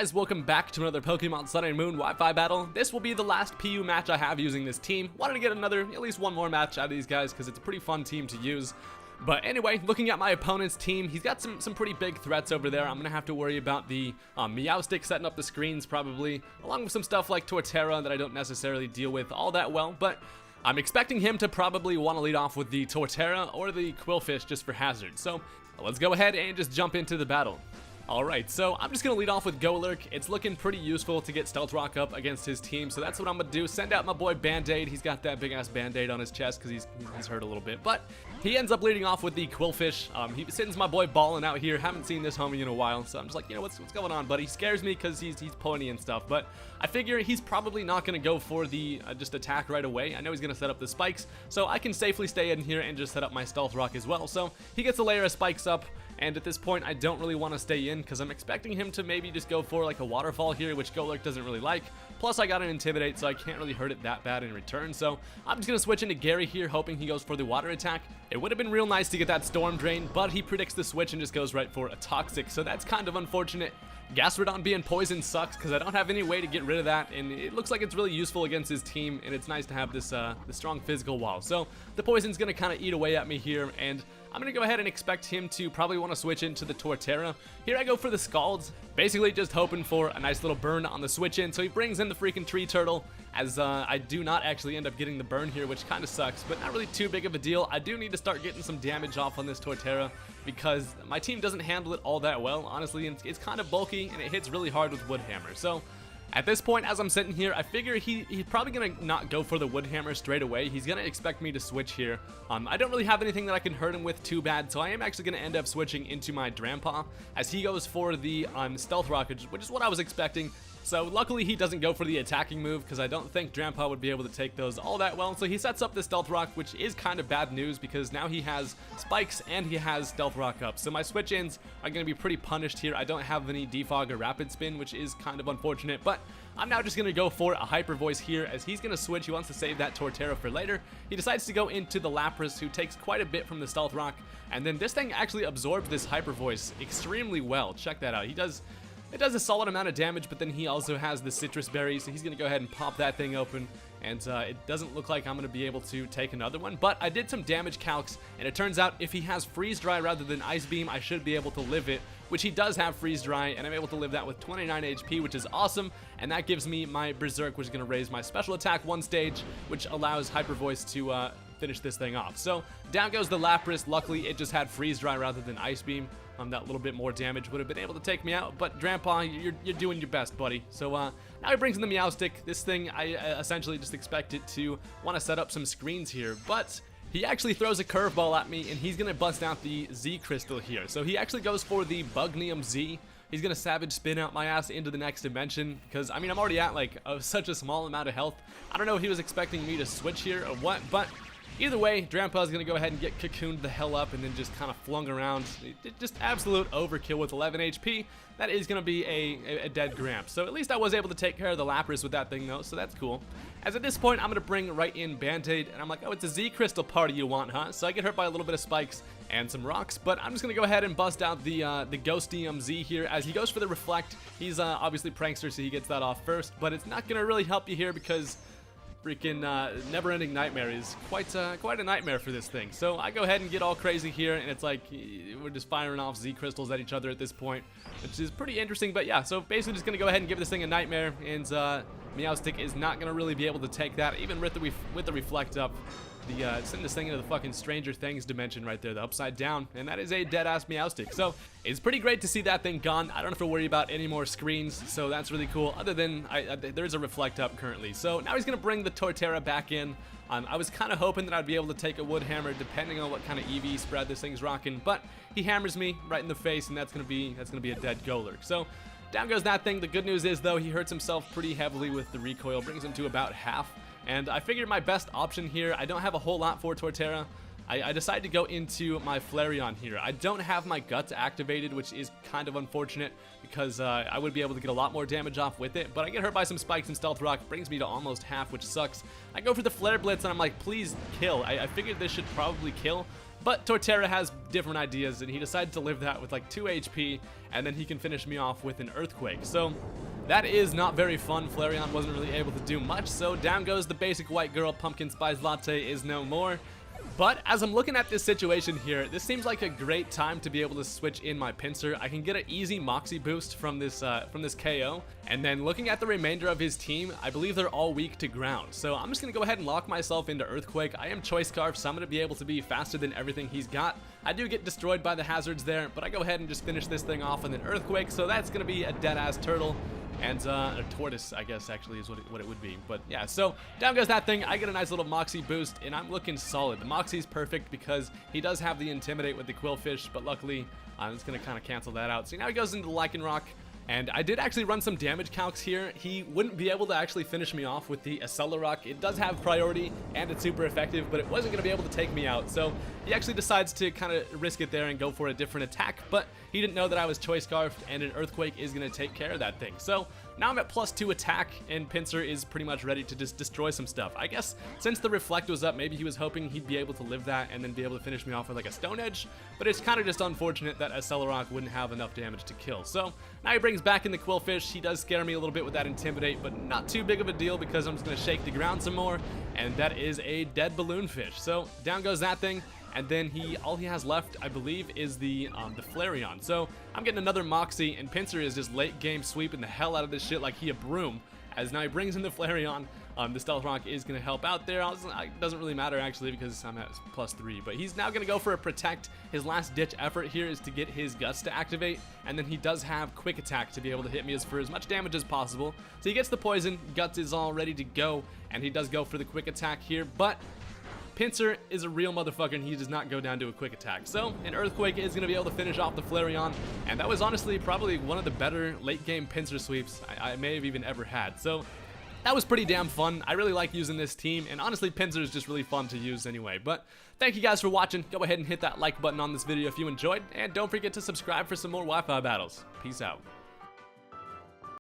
guys, welcome back to another Pokemon Sun and Moon Wi-Fi battle. This will be the last PU match I have using this team. Wanted to get at least one more match out of these guys because it's a pretty fun team to use. But anyway, looking at my opponent's team, he's got some pretty big threats over there. I'm going to have to worry about the Meowstic setting up the screens probably, along with some stuff like Torterra that I don't necessarily deal with all that well, but I'm expecting him to probably want to lead off with the Torterra or the Quillfish just for hazard. So let's go ahead and just jump into the battle. Alright, so I'm just going to lead off with Golurk. It's looking pretty useful to get Stealth Rock up against his team, so that's what I'm going to do. Send out my boy Band-Aid. He's got that big-ass Band-Aid on his chest because he's hurt a little bit. But he ends up leading off with the Quillfish. He sends my boy Ballin out here. Haven't seen this homie in a while, so I'm just like, you know, what's going on, buddy? He scares me because he's pony and stuff, but I figure he's probably not going to go for the just attack right away. I know he's going to set up the spikes, so I can safely stay in here and just set up my Stealth Rock as well. So he gets a layer of spikes up. And at this point, I don't really want to stay in because I'm expecting him to maybe just go for like a waterfall here, which Golurk doesn't really like. Plus, I got an Intimidate, so I can't really hurt it that bad in return. So I'm just going to switch into Gary here, hoping he goes for the water attack. It would have been real nice to get that Storm Drain, but he predicts the switch and just goes right for a Toxic. So that's kind of unfortunate. Gastrodon being poisoned sucks because I don't have any way to get rid of that, and it looks like it's really useful against his team, and it's nice to have this the strong physical wall. So the poison's going to kind of eat away at me here, and I'm going to go ahead and expect him to probably want to switch into the Torterra. Here I go for the Scalds, basically just hoping for a nice little burn on the switch in. So he brings in the freaking Tree Turtle, as I do not actually end up getting the burn here, which kind of sucks, but not really too big of a deal. I do need to start getting some damage off on this Torterra because my team doesn't handle it all that well, honestly, and it's kind of bulky and it hits really hard with Wood Hammer. So at this point, as I'm sitting here, I figure he's probably going to not go for the Wood Hammer straight away. He's going to expect me to switch here. I don't really have anything that I can hurt him with too bad, so I am actually going to end up switching into my Drampa as he goes for the Stealth Rock, which is what I was expecting. So luckily he doesn't go for the attacking move because I don't think Drampa would be able to take those all that well. So he sets up the Stealth Rock, which is kind of bad news because now he has spikes and he has Stealth Rock up. So my switch ins are going to be pretty punished here. I don't have any Defog or Rapid Spin, which is kind of unfortunate, but I'm now just going to go for a Hyper Voice here as he's going to switch. He wants to save that Torterra for later. He decides to go into the Lapras, who takes quite a bit from the Stealth Rock, and then this thing actually absorbs this Hyper Voice extremely well. Check that out. It does a solid amount of damage, but then he also has the Citrus Berry, so he's going to go ahead and pop that thing open, and it doesn't look like I'm going to be able to take another one, but I did some damage calcs, and it turns out if he has Freeze Dry rather than Ice Beam, I should be able to live it, which he does have Freeze Dry, and I'm able to live that with 29 HP, which is awesome, and that gives me my Berserk, which is going to raise my special attack one stage, which allows Hyper Voice to finish this thing off. So down goes the Lapras. Luckily, it just had Freeze Dry rather than Ice Beam. That little bit more damage would have been able to take me out, but Drampa, you're doing your best, buddy. So now he brings in the Meowstic. This thing, I essentially just expect it to want to set up some screens here, but he actually throws a curveball at me, and he's going to bust out the Z Crystal here. So he actually goes for the Bugnium Z. He's going to Savage Spin out my ass into the next dimension because, I mean, I'm already at like such a small amount of health. I don't know if he was expecting me to switch here or what, but either way, Drampa is going to go ahead and get cocooned the hell up and then just kind of flung around. Just absolute overkill with 11 HP. That is going to be a dead Gramp. So at least I was able to take care of the Lapras with that thing though, so that's cool. As at this point, I'm going to bring right in Band-Aid, and I'm like, oh, it's a Z Crystal party you want, huh? So I get hurt by a little bit of spikes and some rocks, but I'm just going to go ahead and bust out the Ghostium Z here as he goes for the Reflect. He's obviously Prankster, so he gets that off first, but it's not going to really help you here because freaking Never-Ending Nightmare is quite a nightmare for this thing. So I go ahead and get all crazy here, and it's like we're just firing off Z Crystals at each other at this point, which is pretty interesting. But yeah, so basically just going to go ahead and give this thing a nightmare, and Meowstic is not going to really be able to take that, even with the Reflect up. Send this thing into the fucking Stranger Things dimension right there, the upside down, and that is a dead-ass Meowstic. So it's pretty great to see that thing gone. I don't have to worry about any more screens, so that's really cool, other than there's a Reflect up currently. So now he's going to bring the Torterra back in. I was kind of hoping that I'd be able to take a Wood Hammer depending on what kind of EV spread this thing's rocking, but he hammers me right in the face, and that's going to be a dead Golurk. So down goes that thing. The good news is, though, he hurts himself pretty heavily with the recoil, brings him to about half. And I figured my best option here, I don't have a whole lot for Torterra. I decided to go into my Flareon here. I don't have my Guts activated, which is kind of unfortunate because I would be able to get a lot more damage off with it, but I get hurt by some spikes and Stealth Rock, brings me to almost half, which sucks. I go for the Flare Blitz and I'm like, please kill. I figured this should probably kill, but Torterra has different ideas and he decided to live that with like 2 HP, and then he can finish me off with an Earthquake. So that is not very fun. Flareon wasn't really able to do much, so down goes the basic white girl. Pumpkin Spice Latte is no more. But as I'm looking at this situation here, this seems like a great time to be able to switch in my Pinsir. I can get an easy Moxie boost from this KO. And then looking at the remainder of his team, I believe they're all weak to ground. So I'm just going to go ahead and lock myself into Earthquake. I am Choice Scarf, so I'm going to be able to be faster than everything he's got. I do get destroyed by the hazards there, but I go ahead and just finish this thing off with an Earthquake. So that's going to be a dead-ass turtle. And a tortoise, I guess, actually is what it would be. But yeah, so down goes that thing. I get a nice little Moxie boost, and I'm looking solid. The Moxie's perfect because he does have the Intimidate with the Quillfish, but luckily I'm just going to kind of cancel that out. So now he goes into the Lycanroc. And I did actually run some damage calcs here. He wouldn't be able to actually finish me off with the Accelerock. It does have priority and it's super effective, but it wasn't going to be able to take me out. So he actually decides to kind of risk it there and go for a different attack, but he didn't know that I was Choice Scarfed and an Earthquake is going to take care of that thing. So now I'm at +2 attack and Pinsir is pretty much ready to just destroy some stuff. I guess since the Reflect was up, maybe he was hoping he'd be able to live that and then be able to finish me off with like a Stone Edge, but it's kind of just unfortunate that Accelerock wouldn't have enough damage to kill. So now he brings back in the Quillfish. He does scare me a little bit with that Intimidate, but not too big of a deal because I'm just going to shake the ground some more, and that is a dead balloon fish. So down goes that thing, and then all he has left, I believe, is the Flareon. So I'm getting another Moxie, and Pinsir is just late game sweeping the hell out of this shit like he a broom, as now he brings in the Flareon. The Stealth Rock is going to help out there. It doesn't really matter, actually, because I'm at +3. But he's now going to go for a Protect. His last-ditch effort here is to get his Guts to activate. And then he does have Quick Attack to be able to hit me for as much damage as possible. So he gets the Poison. Guts is all ready to go. And he does go for the Quick Attack here. But Pinsir is a real motherfucker, and he does not go down to a Quick Attack. So an Earthquake is going to be able to finish off the Flareon. And that was honestly probably one of the better late-game Pinsir sweeps I may have even ever had. So that was pretty damn fun. I really like using this team, and honestly, Pinsir is just really fun to use anyway. But thank you guys for watching. Go ahead and hit that like button on this video if you enjoyed, and don't forget to subscribe for some more Wi-Fi battles. Peace out.